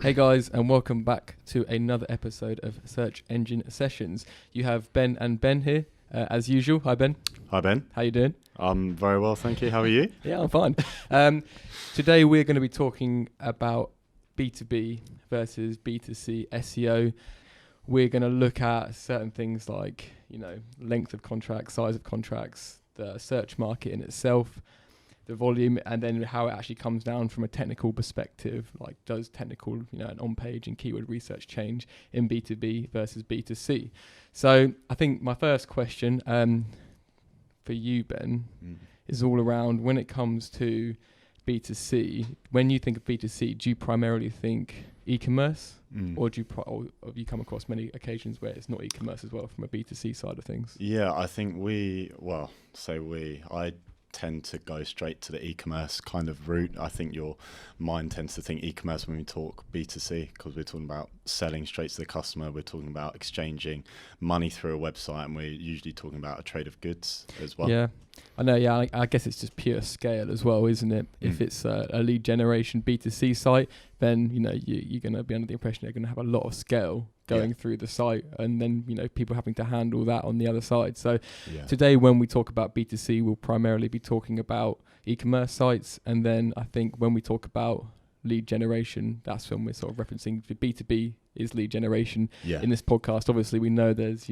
Hey guys, and welcome back to another episode of Search Engine Sessions. You have Ben and Ben here, as usual. Hi Ben. Hi Ben. How you doing? I'm very well, thank you. How are you? Yeah, I'm fine. Today we're going to be talking about B2B versus B2C SEO. We're going to look at certain things like, length of contracts, size of contracts, the search market in itself, the volume, and then how it actually comes down from a technical perspective. Like, does technical, an on-page and keyword research change in B2B versus B2C? So I think my first question for you, Ben, is all around when it comes to B2C. When you think of B2C, do you primarily think e-commerce, or or have you come across many occasions where it's not e-commerce as well from a B2C side of things? Yeah, I think I tend to go straight to the e-commerce kind of route. I think your mind tends to think e-commerce when we talk B2C, because we're talking about selling straight to the customer. We're talking about exchanging money through a website, and we're usually talking about a trade of goods as well. Yeah, I know. Yeah, I guess it's just pure scale as well, isn't it? If it's a lead generation B2C site, then you're going to be under the impression they're going to have a lot of scale going through the site, and then people having to handle that on the other side. So today, when we talk about B2C, we'll primarily be talking about e-commerce sites, and then I think when we talk about lead generation, that's when we're sort of referencing the B2B is lead generation. In this podcast, obviously we know there's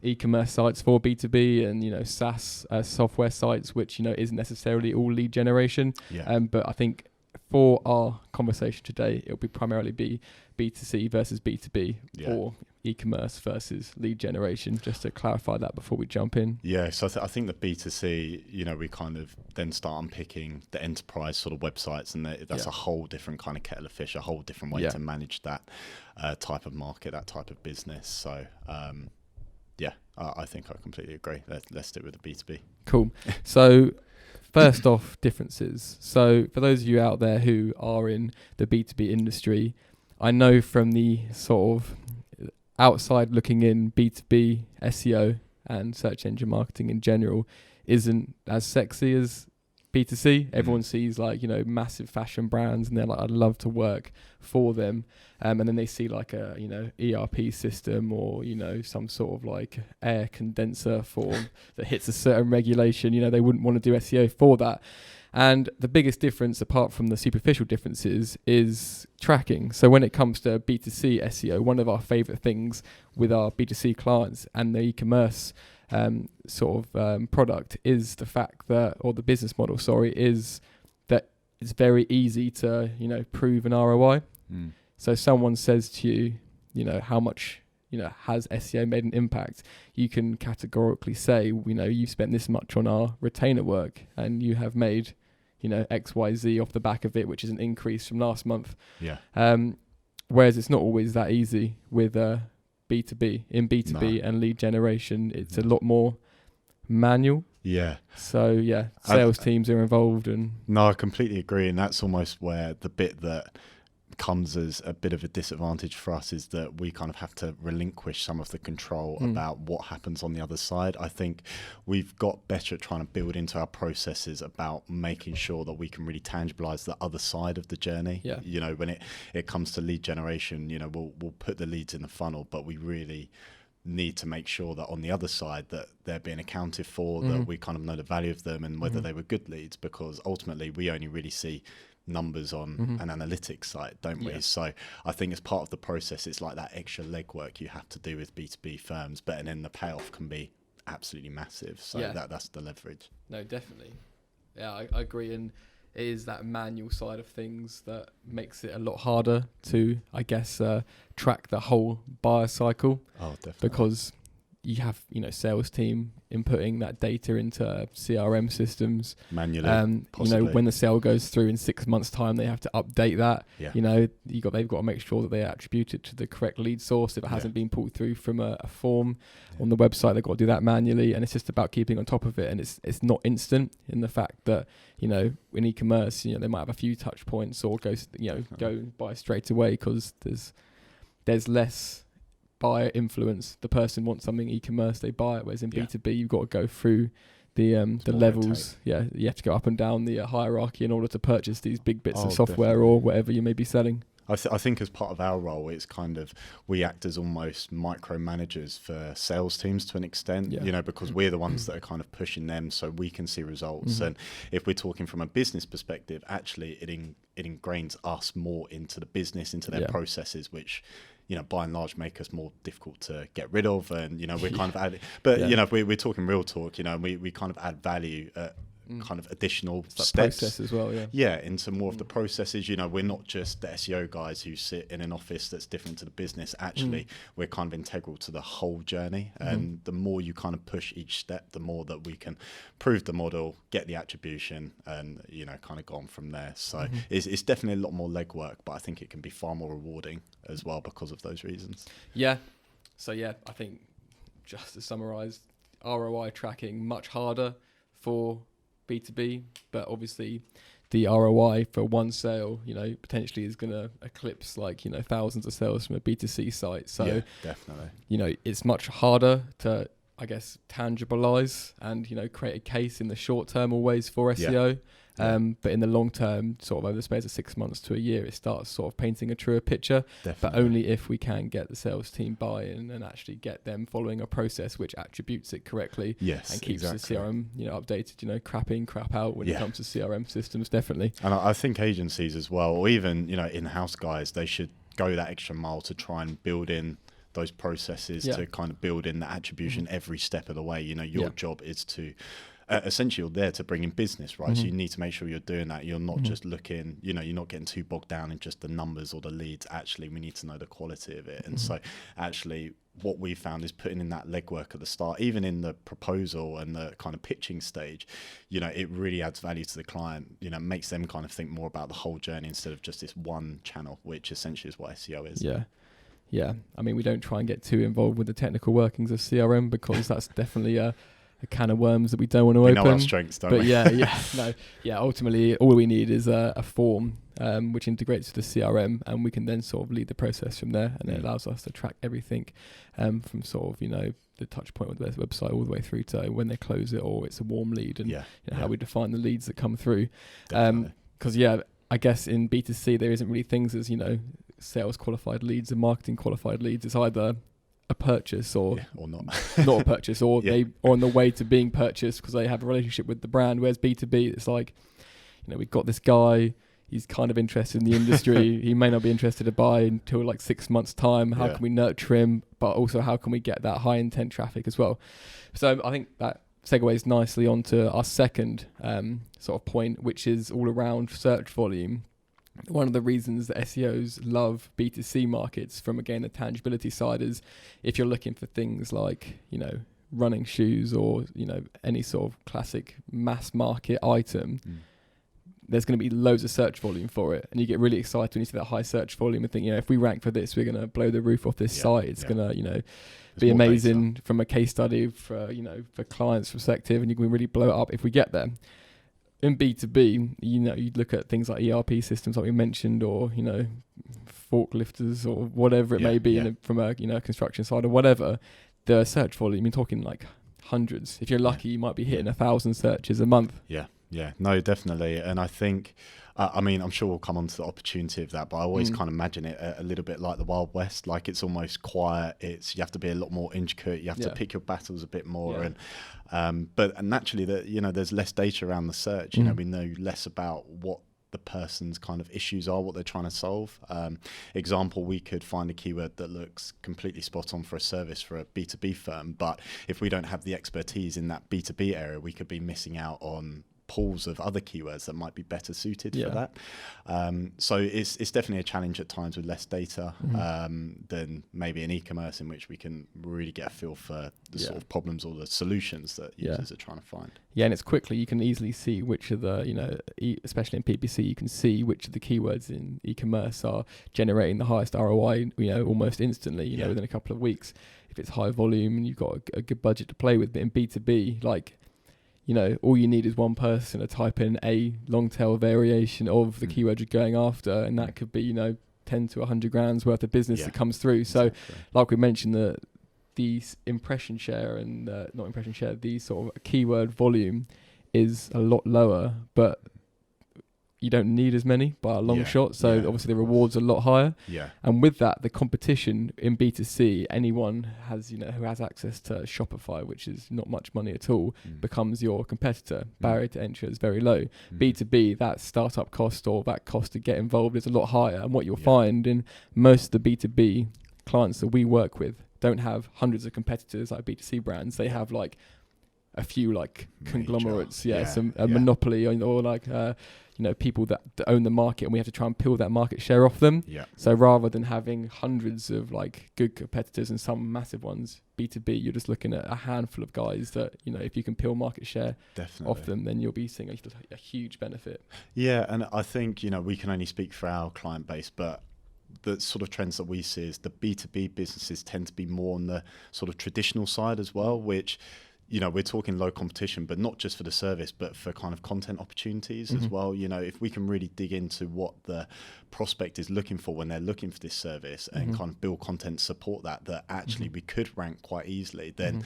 e-commerce sites for B2B, and SaaS software sites, which isn't necessarily all lead generation. But I think for our conversation today, it'll be primarily be B2C versus B2B, or e-commerce versus lead generation, just to clarify that before we jump in. Yeah, so I think the B2C, we kind of then start unpicking the enterprise sort of websites, and that's a whole different kind of kettle of fish, a whole different way to manage that type of market, that type of business. So, I think I completely agree. Let's stick with the B2B. Cool. So first off, differences. So for those of you out there who are in the B2B industry, I know from the sort of outside looking in, B2B SEO and search engine marketing in general isn't as sexy as B2C. Everyone sees massive fashion brands, and they're like, I'd love to work for them. And then they see like a, ERP system, or, some sort of like air condenser form that hits a certain regulation. They wouldn't want to do SEO for that. And the biggest difference, apart from the superficial differences, is tracking. So when it comes to B2C SEO, one of our favorite things with our B2C clients and the e-commerce product is the fact that, or the business model, is that it's very easy to, prove an ROI. So someone says to you, how much, has SEO made an impact? You can categorically say, you've spent this much on our retainer work, and you have made, X, Y, Z off the back of it, which is an increase from last month. Whereas it's not always that easy with B2B. In B2B and lead generation, it's a lot more manual. So sales teams are involved. No, I completely agree. And that's almost where the bit that comes as a bit of a disadvantage for us is that we kind of have to relinquish some of the control about what happens on the other side. I think we've got better at trying to build into our processes about making sure that we can really tangibilize the other side of the journey. When it comes to lead generation, we'll put the leads in the funnel, but we really need to make sure that on the other side that they're being accounted for, that we kind of know the value of them and whether they were good leads, because ultimately we only really see numbers on an analytics site, don't we? So I think as part of the process, it's like that extra legwork you have to do with B2B firms, but and then the payoff can be absolutely massive. So that's the leverage. No, definitely. Yeah, I agree. And it is that manual side of things that makes it a lot harder to, I guess, track the whole buyer cycle. Oh, definitely. Because you have, sales team inputting that data into CRM systems manually. When the sale goes through in 6 months' time, they have to update that. They've got to make sure that they attribute it to the correct lead source. If it hasn't been pulled through from a form on the website, they've got to do that manually. And it's just about keeping on top of it. And it's not instant in the fact that in e-commerce, they might have a few touch points or go by straight away, because there's less buyer influence. The person wants something e-commerce, they buy it, whereas in B2B you've got to go through the levels. You have to go up and down the hierarchy in order to purchase these big bits of software or whatever you may be selling. I think as part of our role, it's kind of, we act as almost micromanagers for sales teams to an extent, because we're the ones that are kind of pushing them so we can see results. And if we're talking from a business perspective, actually it ingrains us more into the business, into their processes, which, by and large make us more difficult to get rid of. And, we're kind of adding, but, if we're talking real talk, we kind of add value kind of additional steps process as well, into more of the processes. We're not just the SEO guys who sit in an office that's different to the business. Actually, we're kind of integral to the whole journey, and the more you kind of push each step, the more that we can prove the model, get the attribution, and kind of go on from there. So it's definitely a lot more legwork, but I think it can be far more rewarding as well because of those reasons. So I think, just to summarize, ROI tracking much harder for B2B, but obviously the ROI for one sale, potentially is going to eclipse thousands of sales from a B2C site. So definitely, it's much harder to, I guess, tangibilize and, create a case in the short term always for SEO. But in the long term, sort of over the space of 6 months to a year, it starts sort of painting a truer picture. But only if we can get the sales team buy-in and actually get them following a process which attributes it correctly and keeps the CRM updated. Crap in, crap out when it comes to CRM systems, definitely. And I think agencies as well, or even in-house guys, they should go that extra mile to try and build in those processes, to kind of build in the attribution every step of the way. Your job is to essentially, you're there to bring in business, right? So you need to make sure you're doing that. You're not just looking, you're not getting too bogged down in just the numbers or the leads. Actually, we need to know the quality of it. And so actually what we found is putting in that legwork at the start, even in the proposal and the kind of pitching stage, it really adds value to the client, makes them kind of think more about the whole journey instead of just this one channel, which essentially is what SEO is. Yeah. I mean, we don't try and get too involved with the technical workings of CRM because that's definitely a can of worms that we don't want to open. We know our strengths, don't we? Ultimately, all we need is a form which integrates with the CRM, and we can then sort of lead the process from there, and it allows us to track everything from sort of, the touch point with the website all the way through to when they close it or it's a warm lead, and how we define the leads that come through. Because I guess in B2C there isn't really things as, sales qualified leads and marketing qualified leads. It's either a purchase or not not a purchase, or they are on the way to being purchased because they have a relationship with the brand. Whereas B2B, it's like, we've got this guy, he's kind of interested in the industry. He may not be interested to buy until 6 months time. How can we nurture him? But also how can we get that high intent traffic as well? So I think that segues nicely onto our second sort of point, which is all around search volume. One of the reasons that SEOs love B2C markets from, again, the tangibility side is if you're looking for things like, running shoes or, any sort of classic mass market item, there's going to be loads of search volume for it. And you get really excited when you see that high search volume and think, if we rank for this, we're going to blow the roof off this site. It's going to, be amazing from a case study for, for clients' perspective, and you can really blow it up if we get there. In B2B, you look at things like ERP systems like we mentioned, or, forklifters or whatever it may be from a, construction side or whatever. The search volume, you're talking hundreds. If you're lucky, you might be hitting 1,000 searches a month. Yeah, no, definitely. And I think, I'm sure we'll come on to the opportunity of that, but I always kind of imagine it a little bit like the Wild West. Like, it's almost quiet. You have to be a lot more intricate. You have to pick your battles a bit more. And but naturally, there's less data around the search. We know less about what the person's kind of issues are, what they're trying to solve. Example, we could find a keyword that looks completely spot on for a service for a B2B firm, but if we don't have the expertise in that B2B area, we could be missing out on pools of other keywords that might be better suited for that. So it's definitely a challenge at times with less data than maybe in e-commerce, in which we can really get a feel for the sort of problems or the solutions that users are trying to find. Yeah, and it's quickly, you can easily see which of the, especially in PPC, you can see which of the keywords in e-commerce are generating the highest ROI, almost instantly, within a couple of weeks, if it's high volume and you've got a good budget to play with. But in B2B, all you need is one person to type in a long tail variation of the keyword you're going after, and that could be 10 to 100 grand's worth of business that comes through. So like we mentioned, the impression share and not impression share, the sort of keyword volume is a lot lower, but you don't need as many by a long shot. So obviously the rewards are a lot higher. Yeah. And with that, the competition in B2C, anyone has, who has access to Shopify, which is not much money at all, becomes your competitor. Barrier to entry is very low. B2B, that startup cost or that cost to get involved is a lot higher. And what you'll find in most of the B2B clients that we work with don't have hundreds of competitors like B2C brands. They have like a few like conglomerates, monopoly, or like people that own the market, and we have to try and peel that market share off them. So rather than having hundreds of like good competitors and some massive ones, B2B, you're just looking at a handful of guys that, if you can peel market share off them, then you'll be seeing a huge benefit. Yeah, and I think we can only speak for our client base, but the sort of trends that we see is the B2B businesses tend to be more on the sort of traditional side as well, which we're talking low competition, but not just for the service, but for kind of content opportunities as well. If we can really dig into what the prospect is looking for when they're looking for this service and kind of build content, support that actually we could rank quite easily, then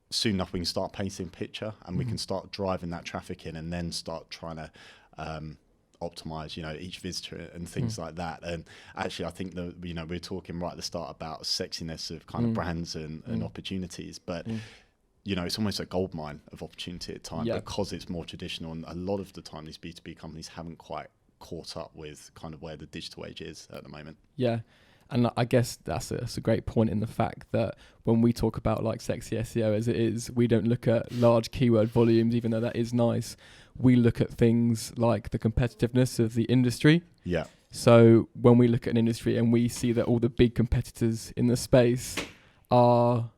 soon enough we can start painting a picture and we can start driving that traffic in and then start trying to optimize, each visitor and things like that. And actually, I think that, we're talking right at the start about sexiness of kind of brands and opportunities, but it's almost a goldmine of opportunity at times because it's more traditional. And a lot of the time, these B2B companies haven't quite caught up with kind of where the digital age is at the moment. Yeah. And I guess that's a great point in the fact that when we talk about like sexy SEO as it is, we don't look at large keyword volumes, even though that is nice. We look at things like the competitiveness of the industry. Yeah. So when we look at an industry and we see that all the big competitors in the space are,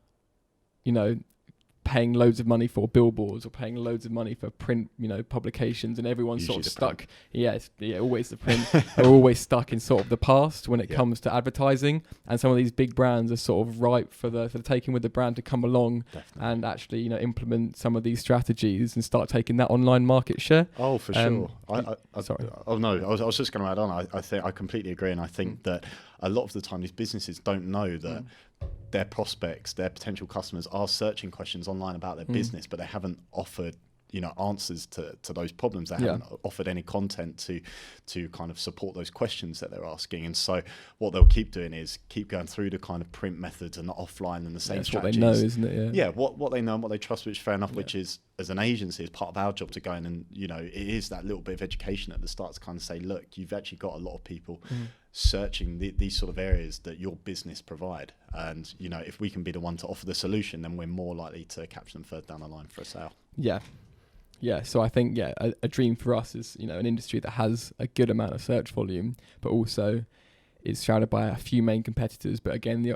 paying loads of money for billboards or paying loads of money for print, publications, and everyone's Usually sort of stuck. Always the print. They're always stuck in sort of the past when it comes to advertising. And some of these big brands are sort of ripe for the taking with the brand to come along and actually, implement some of these strategies and start taking that online market share. Oh, for sure. Sorry. Oh no, I was just going to add on. I think I completely agree, and I think that a lot of the time these businesses don't know that their prospects, their potential customers are searching questions online about their business, but they haven't offered answers to those problems. They haven't offered any content to kind of support those questions that they're asking. And so what they'll keep doing is keep going through the kind of print methods and the offline and the same strategies. What they know, isn't it? Yeah, what they know and what they trust, which is fair enough, which is, as an agency, is part of our job to go in and, it is that little bit of education at the start to kind of say, look, you've actually got a lot of people searching these sort of areas that your business provide. And, if we can be the one to offer the solution, then we're more likely to capture them further down the line for a sale. Yeah, so I think, a dream for us is, an industry that has a good amount of search volume, but also is shrouded by a few main competitors. But again,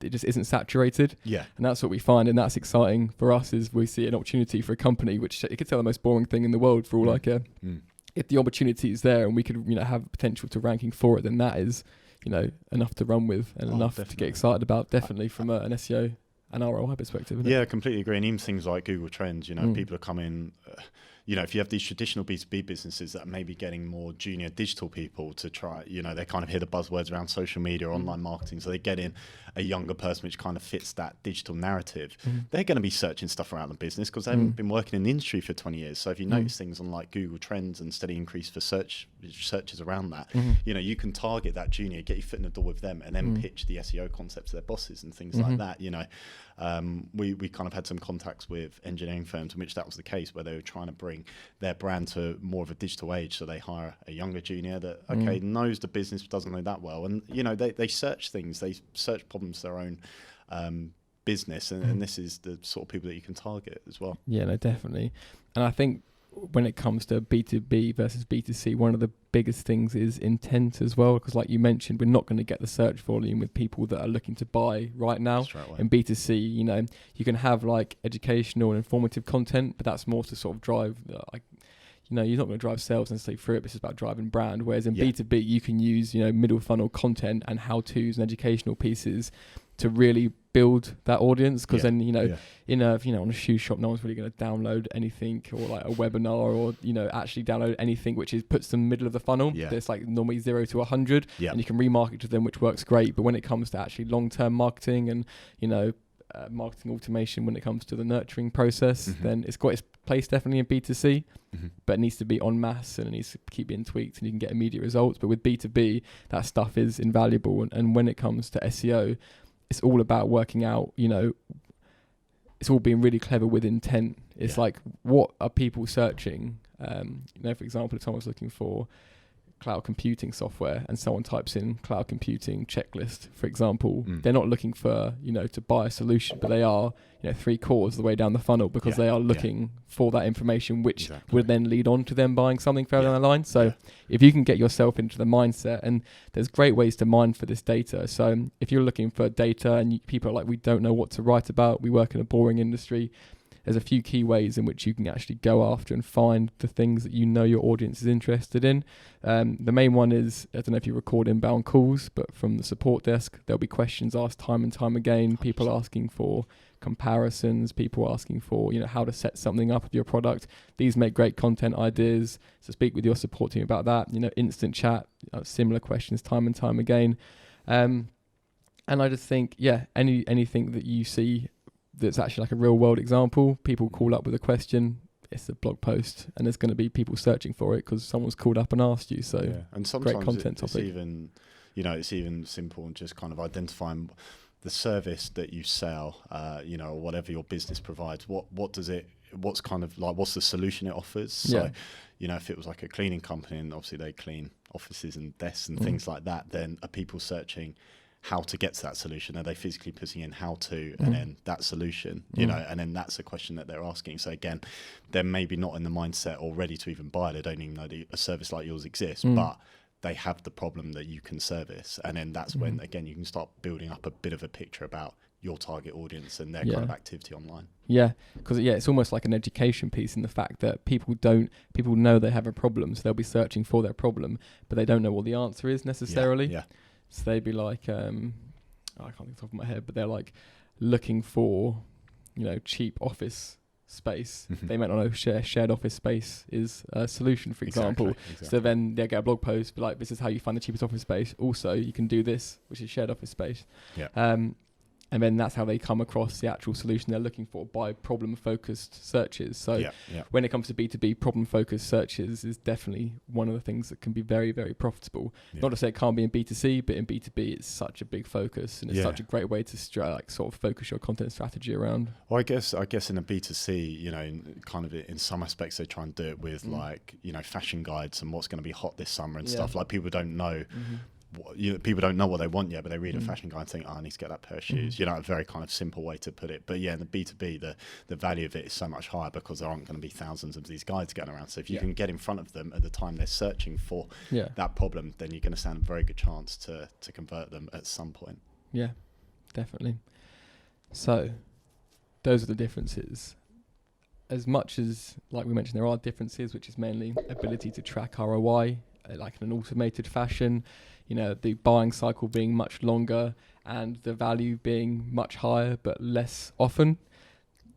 it just isn't saturated. Yeah. And that's what we find, and that's exciting for us, is we see an opportunity for a company, which it could tell the most boring thing in the world for all I care. If the opportunity is there and we could, have potential to ranking for it, then that is, enough to run with and enough to get excited about, definitely from an SEO and ROI perspective. Yeah, I completely agree. And even things like Google Trends, people are coming, if you have these traditional B2B businesses that are maybe getting more junior digital people to try, they kind of hear the buzzwords around social media or online marketing. So they get in a younger person, which kind of fits that digital narrative. They're going to be searching stuff around the business because they haven't been working in the industry for 20 years. So if you notice things on like Google Trends and steady increase for searches around that, you can target that junior, get your foot in the door with them, and then pitch the SEO concepts to their bosses and things like that. We kind of had some contacts with engineering firms in which that was the case, where they were trying to bring their brand to more of a digital age. So they hire a younger junior that knows the business but doesn't know that well, and they search things, they search problems their own business, and this is the sort of people that you can target as well. Yeah, no, definitely. And I think when it comes to B2B versus B2C, one of the biggest things is intent as well, because like you mentioned, we're not going to get the search volume with people that are looking to buy right now. In B2C, you can have like educational and informative content, but that's more to sort of drive you're not going to drive sales necessarily through it. This is about driving brand. Whereas in B2B, you can use, middle funnel content and how-tos and educational pieces to really build that audience. Because then, in a, on a shoe shop, no one's really going to download anything, or like a webinar, or, actually download anything which puts them middle of the funnel. There's like normally 0 to 100, and you can remarket to them, which works great. But when it comes to actually long-term marketing and, marketing automation, when it comes to the nurturing process, then it's place definitely in B2C, Mm-hmm. but it needs to be en masse and it needs to keep being tweaked and you can get immediate results. But with B2B, that stuff is invaluable. And when it comes to SEO, it's all about working out, it's all being really clever with intent. It's like, what are people searching? For example, if someone's looking for cloud computing software and someone types in cloud computing checklist, for example, they're not looking for, to buy a solution, but they are, 3 quarters of the way down the funnel because they are looking for that information, which would then lead on to them buying something further down the line. So if you can get yourself into the mindset, and there's great ways to mine for this data. So if you're looking for data and people are like, we don't know what to write about, we work in a boring industry, there's a few key ways in which you can actually go after and find the things that your audience is interested in. The main one is, I don't know if you record inbound calls, but from the support desk, there'll be questions asked time and time again. 100%. People asking for comparisons, people asking for, how to set something up with your product. These make great content ideas. So speak with your support team about that. Instant chat, similar questions time and time again. And I just think, anything that you see that's actually like a real world example, people call up with a question, it's a blog post, and there's going to be people searching for it because someone's called up and asked you. So and sometimes great content it's topic. Even, it's even simple and just kind of identifying the service that you sell, or whatever your business provides. What's kind of like, what's the solution it offers? So, if it was like a cleaning company and obviously they clean offices and desks and things like that, then are people searching how to get to that solution? Are they physically putting in how to, and then that solution, and then that's a question that they're asking. So again, they're maybe not in the mindset or ready to even buy it. They don't even know a service like yours exists, but they have the problem that you can service. And then that's when, again, you can start building up a bit of a picture about your target audience and their kind of activity online. Yeah, because it's almost like an education piece in the fact that people know they have a problem, so they'll be searching for their problem, but they don't know what the answer is necessarily. Yeah. So they'd be like, I can't think off the top of my head, but they're like looking for, cheap office space. They might not know shared office space is a solution, for example. Exactly. So then they'll get a blog post, be like, this is how you find the cheapest office space. Also, you can do this, which is shared office space. Yeah. And then that's how they come across the actual solution they're looking for, by problem-focused searches. So when it comes to B2B, problem-focused searches is definitely one of the things that can be very, very profitable. Not to say it can't be in B2C, but in B2B, it's such a big focus, and it's such a great way to sort of focus your content strategy around. Well, I guess in a B2C, kind of in some aspects, they try and do it with like, fashion guides and what's going to be hot this summer and stuff. Like, people don't know. People don't know what they want yet, but they read a fashion guide and think, I need to get that pair of shoes. A very kind of simple way to put it. But in the B2B, the value of it is so much higher because there aren't going to be thousands of these guides going around. So if you can get in front of them at the time they're searching for that problem, then you're going to stand a very good chance to convert them at some point. Yeah, definitely. So those are the differences. As much as, like we mentioned, there are differences, which is mainly ability to track ROI, like in an automated fashion, the buying cycle being much longer and the value being much higher but less often.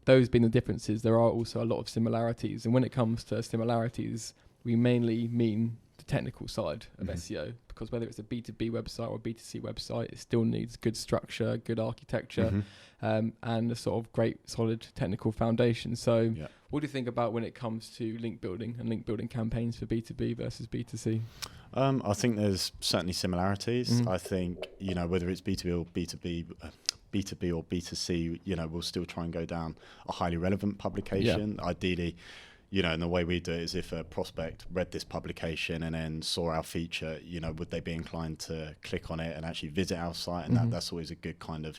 Those being the differences, there are also a lot of similarities. And when it comes to similarities, we mainly mean the technical side of SEO, because whether it's a B2B website or a B2C website, it still needs good structure, good architecture, and a sort of great solid technical foundation. So what do you think about when it comes to link building and link building campaigns for B2B versus B2C? I think there's certainly similarities. I think, whether it's B2B or B2B or B2C, we'll still try and go down a highly relevant publication. Ideally, and the way we do it is, if a prospect read this publication and then saw our feature, would they be inclined to click on it and actually visit our site? And that's always a good kind of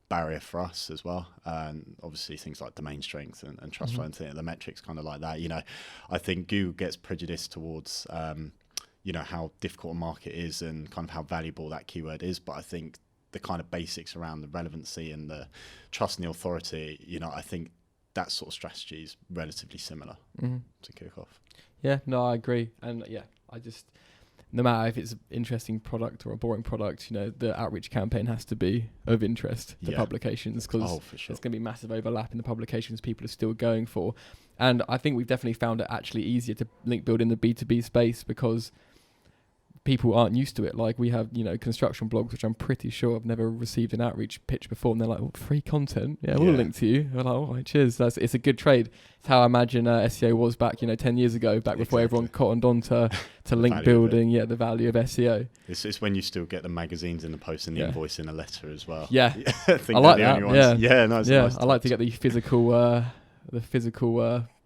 barrier for us as well. And obviously things like domain strength and trust flow and the metrics kind of like that. I think Google gets prejudiced towards how difficult a market is and kind of how valuable that keyword is. But I think the kind of basics around the relevancy and the trust and the authority, I think that sort of strategy is relatively similar to kick off. Yeah, no, I agree. And no matter if it's an interesting product or a boring product, the outreach campaign has to be of interest to publications, because there's going to be massive overlap in the publications people are still going for. And I think we've definitely found it actually easier to link build in the B2B space, because people aren't used to it. Like we have, construction blogs, which I'm pretty sure I've never received an outreach pitch before, and they're like, free content? Yeah, we'll link to you. I'm like, all right, cheers. It's a good trade. It's how I imagine SEO was back, 10 years ago, before everyone cottoned on to link building, the value of SEO. It's when you still get the magazines in the post and the invoice in a letter as well. Yeah, I think I like that. Yeah, nice. Nice I like to get the physical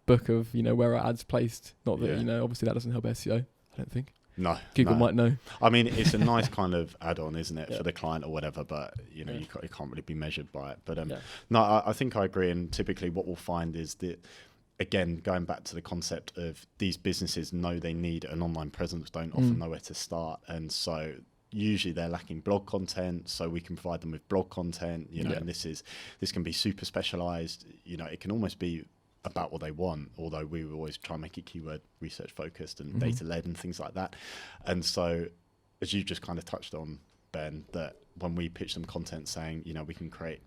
book of where our ads placed. Not that obviously that doesn't help SEO. I don't think. No, Google might know. I mean, it's a nice kind of add-on, isn't it, for the client or whatever? But you can't really be measured by it. But no, I think I agree. And typically, what we'll find is that, again, going back to the concept of these businesses know they need an online presence, don't often know where to start, and so usually they're lacking blog content, so we can provide them with blog content. And this can be super specialized. It can almost be about what they want, although we will always try and make it keyword research focused and data led and things like that. And so, as you just kind of touched on, Ben, that when we pitch them content saying, we can create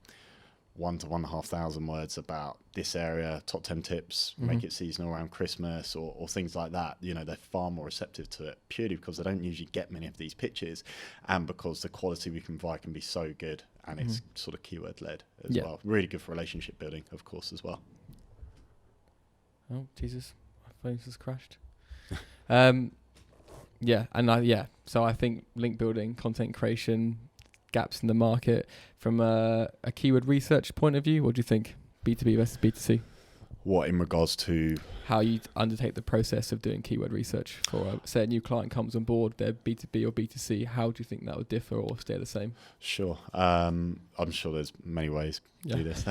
1,000 to 1,500 words about this area, top 10 tips, make it seasonal around Christmas or things like that, they're far more receptive to it, purely because they don't usually get many of these pitches, and because the quality we can provide can be so good, and it's sort of keyword led as well. Really good for relationship building, of course, as well. Oh, Jesus, my phone's just crashed. So I think link building, content creation, gaps in the market from a keyword research point of view. What do you think? B2B versus B2C? What, in regards to how you undertake the process of doing keyword research for, say, a new client comes on board, they're B2B or B2C, how do you think that would differ or stay the same? Sure. I'm sure there's many ways to do this.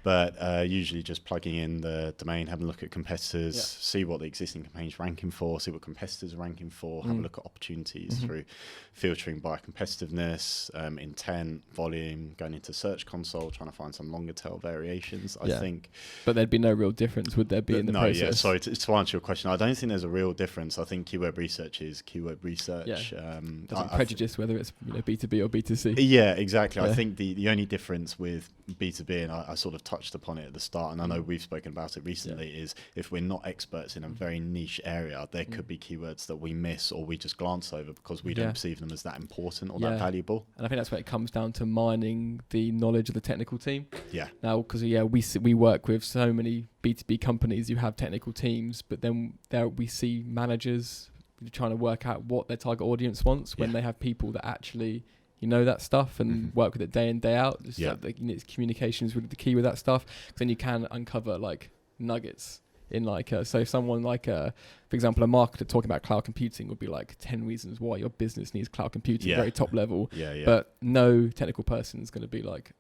But usually just plugging in the domain, having a look at competitors, see what the existing campaign's ranking for, see what competitors are ranking for, have a look at opportunities through filtering by competitiveness, intent, volume, going into Search Console, trying to find some longer tail variations, I think. But there'd be no real difference, would there be, in the process? Yeah, sorry, to answer your question, I don't think there's a real difference. I think keyword research is keyword research. Doesn't prejudice whether it's B2B or B2C. Yeah, exactly. I think the only difference with B2B, and I sort of touched upon it at the start, and I know we've spoken about it recently, is if we're not experts in a very niche area, there could be keywords that we miss or we just glance over because we don't perceive them as that important or that valuable. And I think that's where it comes down to mining the knowledge of the technical team. Yeah. Now, because we work with so many B2B companies who have technical teams, but then there we see managers trying to work out what their target audience wants when they have people that actually that stuff and work with it day in, day out. It's communication is really the key with that stuff, because then you can uncover like nuggets in so if someone for example, a marketer talking about cloud computing would be like 10 reasons why your business needs cloud computing, very top level. But no technical person is going to be like,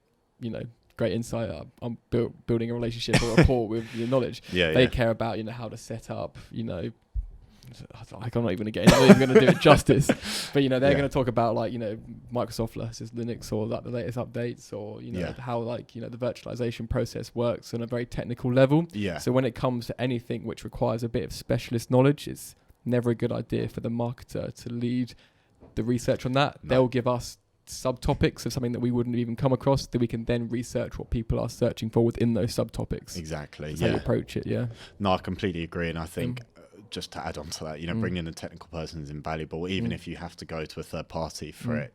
great insight. I'm building a relationship or rapport with your knowledge. They care about how to set up, I'm not even going to do it justice, but they're going to talk about Microsoft versus Linux, or the latest updates, or how the virtualization process works on a very technical level. So when it comes to anything which requires a bit of specialist knowledge, it's never a good idea for the marketer to lead the research on that. They'll give us subtopics of something that we wouldn't even come across, that we can then research what people are searching for within those subtopics. Exactly. That's how you approach it. No, I completely agree, and I think just to add on to that, bringing in a technical person is invaluable, even if you have to go to a third party for it.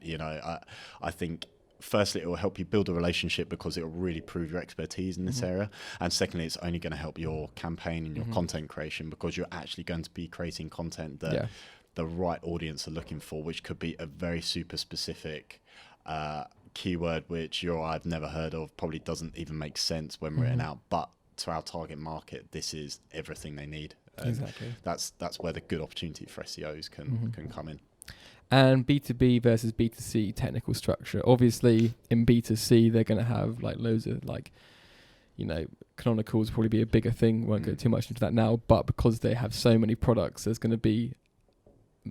I think firstly, it will help you build a relationship because it will really prove your expertise in this area. And secondly, it's only going to help your campaign and your content creation, because you're actually going to be creating content that the right audience are looking for, which could be a very super specific keyword which you or I've never heard of, probably doesn't even make sense when written out, but to our target market, this is everything they need. Exactly. That's where the good opportunity for SEOs can come in. And B2B versus B2C technical structure. Obviously, in B2C, they're going to have loads of canonicals probably be a bigger thing. Won't go too much into that now, but because they have so many products, there's going to be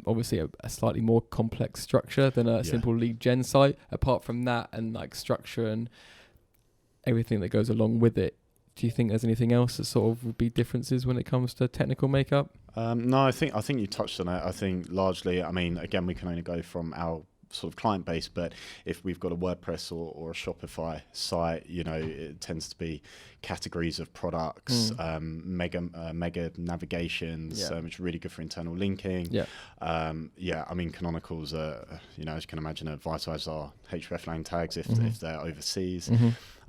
obviously a slightly more complex structure than a simple lead gen site. Apart from that, and structure and everything that goes along with it, do you think there's anything else that sort of would be differences when it comes to technical makeup? No, I think you touched on it. I think largely, again, we can only go from our sort of client base, but if we've got a WordPress or a Shopify site, you know, it tends to be categories of products, mega navigations, which are really good for internal linking. I mean, canonicals are, you know, as you can imagine, are vital as are hreflang tags if they're overseas.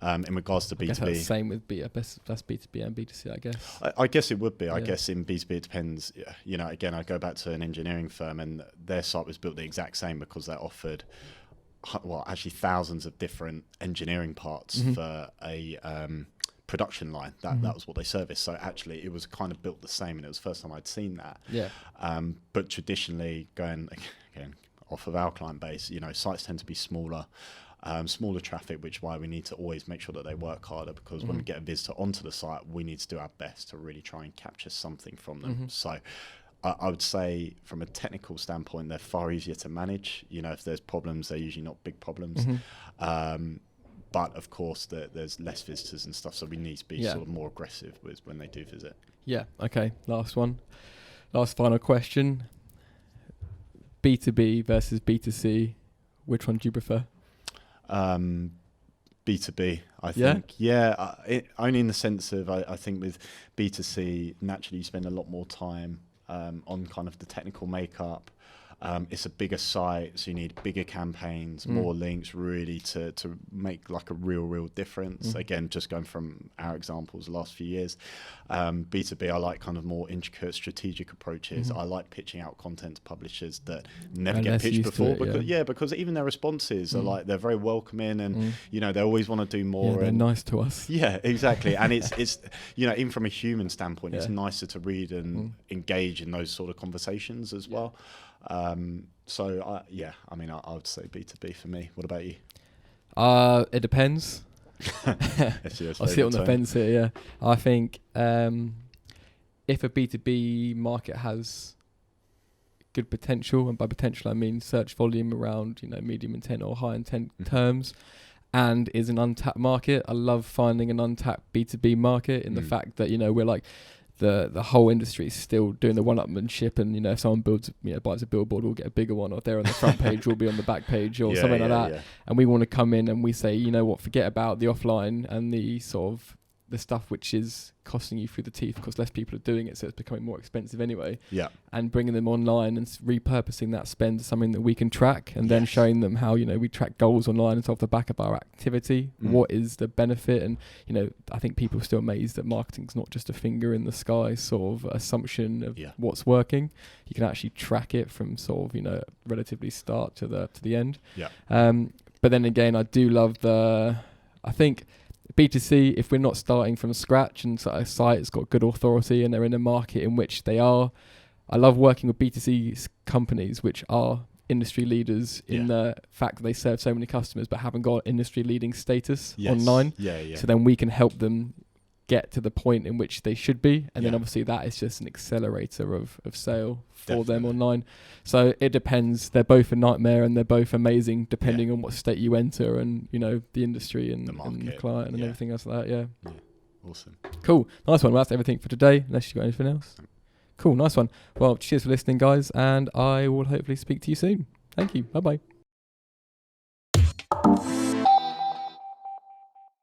In regards to B2B, that's same with that's B2B and B2C, I guess. I guess it would be. I guess in B2B it depends. You know, again, I go back to an engineering firm, and their site was built the exact same because they offered, well, actually thousands of different engineering parts for a production line. That was what they serviced. So actually, it was kind of built the same, and it was the first time I'd seen that. But traditionally, going again off of our client base, you know, sites tend to be smaller. Smaller traffic, which is why we need to always make sure that they work harder, because when we get a visitor onto the site, we need to do our best to really try and capture something from them. So I would say from a technical standpoint, they're far easier to manage. You know, if there's problems, they're usually not big problems. But of course, there's less visitors and stuff, so we need to be sort of more aggressive with when they do visit. Okay, last final question. B2B versus B2C, which one do you prefer? B2B, I think. Only in the sense of I think with B2C, naturally you spend a lot more time on kind of the technical makeup. It's a bigger site, so you need bigger campaigns, more links, really to make like a real difference. Again, just going from our examples the last few years. B2B, I like kind of more intricate strategic approaches. I like pitching out content to publishers that never get pitched before. Because even their responses are like, they're very welcoming, and you know, they always want to do more. They're nice to us. Yeah, exactly. And it's you know, even from a human standpoint, it's nicer to read and engage in those sort of conversations as well. I mean, I would say B2B for me. What about you? It depends. I'll sit on the fence here. I think if a B2B market has good potential, and by potential I mean search volume around, you know, medium intent or high intent terms, and is an untapped market, I love finding an untapped B2B market in the fact that, you know, we're like, the whole industry is still doing the one-upmanship, and, you know, if someone buys a billboard, we'll get a bigger one, or if they're on the front page, we'll be on the back page, or something like that. And we want to come in and we say, you know what, forget about the offline and the sort of the stuff which is costing you through the teeth, because less people are doing it, so it's becoming more expensive anyway. And bringing them online and repurposing that spend to something that we can track, and then showing them how, you know, we track goals online and off the back of our activity. What is the benefit? And, you know, I think people are still amazed that marketing's not just a finger in the sky sort of assumption of what's working. You can actually track it from sort of, you know, relatively start to the end. But then again, I do love I think B2C, if we're not starting from scratch and a site has got good authority and they're in a market in which they are, I love working with B2C companies which are industry leaders in the fact that they serve so many customers but haven't got industry leading status online. So then we can help them get to the point in which they should be, and then obviously that is just an accelerator of sale for them online. So it depends. They're both a nightmare and they're both amazing depending on what state you enter, and, you know, the industry and the client and everything else like that. Awesome. Cool. Nice one. Well, that's everything for today, unless you've got anything else. Cool. Nice one. Well, cheers for listening, guys, and I will hopefully speak to you soon. Thank you. Bye bye.